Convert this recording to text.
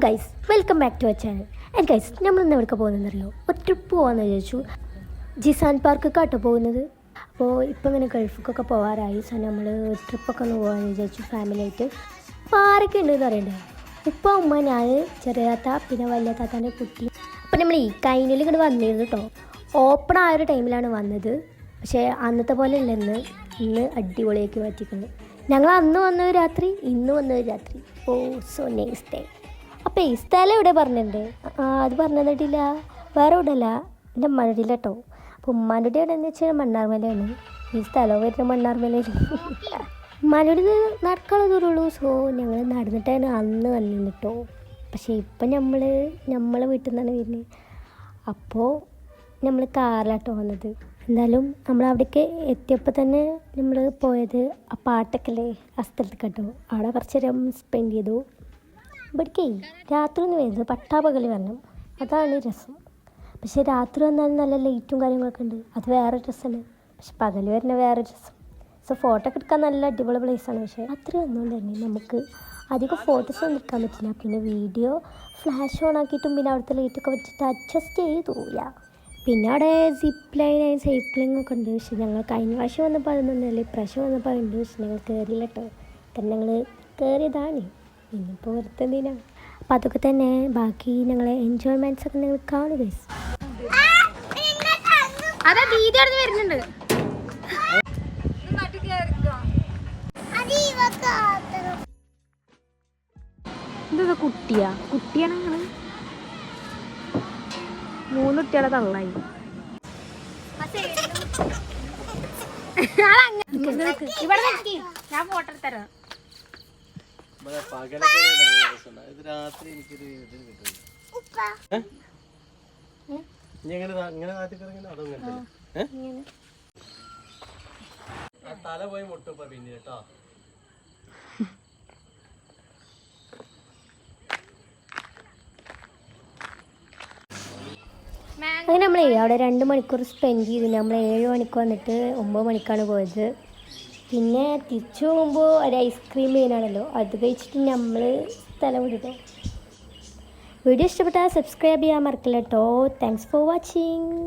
Guys, welcome back to our channel. And guys, നമ്മളിന്ന് എവിടെ പോകുന്നതെന്നറിയോ? ഒരു ട്രിപ്പ് പോകാമെന്ന് വിചാരിച്ചു. ജിസാൻ പാർക്കൊക്കെ പോകുന്നത്. അപ്പോൾ ഇപ്പം ഇങ്ങനെ ഗൾഫിക്കൊക്കെ പോകാറായി. സോ നമ്മൾ ട്രിപ്പൊക്കെ ഒന്ന് പോകാമെന്ന് വിചാരിച്ചു ഫാമിലി ആയിട്ട്. അപ്പോൾ ആരൊക്കെ ഉണ്ടെന്ന് അറിയണ്ടേ? ഉപ്പ, ഉമ്മ, ഞാൻ, ചെറിയ താത്ത, പിന്നെ വലിയ താത്താൻ്റെ കുട്ടി. അപ്പോൾ നമ്മൾ ഈ കൈനിൽ ഇങ്ങോട്ട് വന്നിരുന്നു കേട്ടോ. ഓപ്പൺ ആയ ഒരു ടൈമിലാണ് വന്നത്. പക്ഷേ അന്നത്തെ പോലെ അല്ല ഇന്ന് അടിപൊളിയാക്കി മാറ്റിക്കുന്നത്. ഞങ്ങൾ അന്ന് വന്നത് രാത്രി, ഇന്ന് വന്നത് രാത്രി. ഓ സോ നൈസ് ഡേ. അപ്പോൾ ഈ സ്ഥലം ഇവിടെ പറഞ്ഞിട്ടുണ്ട്. അത് പറഞ്ഞു തന്നിട്ടില്ല, വേറെ ഇവിടെ അല്ല, എൻ്റെ ഉമ്മാൻ്റെ കേട്ടോ. അപ്പോൾ ഉമ്മാൻ്റെ എവിടെയെന്ന് വെച്ചാൽ മണ്ണാർമലയാണ്. ഈ സ്ഥലം വരുന്ന മണ്ണാർമലയിൽ. ഉമ്മാൻ്റെ നടക്കാനുള്ള ദൂരമുള്ളൂ. സോ ഞങ്ങൾ നടന്നിട്ടാണ് അന്ന് വന്നിരുന്നു കേട്ടോ. പക്ഷേ ഇപ്പം നമ്മളെ വീട്ടിൽ നിന്നാണ് വരുന്നത്. അപ്പോൾ നമ്മൾ കാറിലാട്ടോ വന്നത്. എന്തായാലും നമ്മൾ അവിടേക്ക് എത്തിയപ്പോൾ തന്നെ നമ്മൾ പോയത് ആ പാട്ടൊക്കെ അല്ലേ, ആ സ്ഥലത്ത് കേട്ടോ. അവിടെ കുറച്ച് നേരം സ്പെൻഡ് ചെയ്തു. ഇവിടേക്കേ രാത്രി ഒന്ന് വരുന്നത് പട്ടാപകൽ വരണം, അതാണ് രസം. പക്ഷേ രാത്രി വന്നാലും നല്ല ലൈറ്റും കാര്യങ്ങളൊക്കെ ഉണ്ട്, അത് വേറെ രസമാണ്. പക്ഷെ പകൽ വരുന്ന വേറെ രസം. സോ ഫോട്ടോ ഒക്കെ എടുക്കാൻ നല്ല അടിപൊളി പ്ലേസാണ്. പക്ഷേ രാത്രി വന്നുകൊണ്ട് തന്നെ നമുക്ക് അധികം ഫോട്ടോസ് ഒന്നും എടുക്കാൻ പറ്റില്ല. പിന്നെ വീഡിയോ ഫ്ലാഷ് ഓൺ ആക്കിയിട്ടും പിന്നെ അവിടുത്തെ ലൈറ്റൊക്കെ വെച്ചിട്ട് അഡ്ജസ്റ്റ് ചെയ്തൂല. പിന്നെ അവിടെ സിപ്പ് ലൈനായി സൈക്ലിംഗ് ഒക്കെ ഉണ്ട്. പക്ഷെ ഞങ്ങൾ കഴിഞ്ഞ പ്രാവശ്യം വന്നപ്പോൾ അതൊന്നുമില്ല, ഇപ്രാവശ്യം വന്നപ്പോൾ ഉണ്ട്. പക്ഷെ ഞങ്ങൾ കയറിയില്ല കേട്ടോ. കാരണം ഞങ്ങൾ കയറിയതാണ്, ഇനിയിപ്പോൾ വെറുതെന്തിനാ. അപ്പം അതൊക്കെ തന്നെ ബാക്കി ഞങ്ങളെ എൻജോയ്മെൻറ്റ്സ് ഒക്കെ നിങ്ങൾ കാണുക. അതാ ദീദി അവിടെ വരുന്നുണ്ട്. എന്താ കുട്ടിയാണ് നിങ്ങൾ? 3 കുട്ടികളെ തള്ളായി. ഞാൻ ഫോട്ടോ തരാം. തല പോയി മുട്ടുപ്പ പിന്നെ കേട്ടോ. അങ്ങനെ നമ്മളെ അവിടെ 2 മണിക്കൂർ സ്പെൻഡ് ചെയ്തു. നമ്മൾ 7 മണിക്ക് വന്നിട്ട് 9 മണിക്കാണ് പോയത്. പിന്നെ തിരിച്ചു പോകുമ്പോൾ ഒരു ഐസ്ക്രീം മീനാണല്ലോ, അത് കഴിച്ചിട്ട് നമ്മൾ സ്ഥലം വിട്ടോ. വീഡിയോ ഇഷ്ടപ്പെട്ടാൽ സബ്സ്ക്രൈബ് ചെയ്യാൻ മറക്കില്ല കേട്ടോ. Thanks for watching.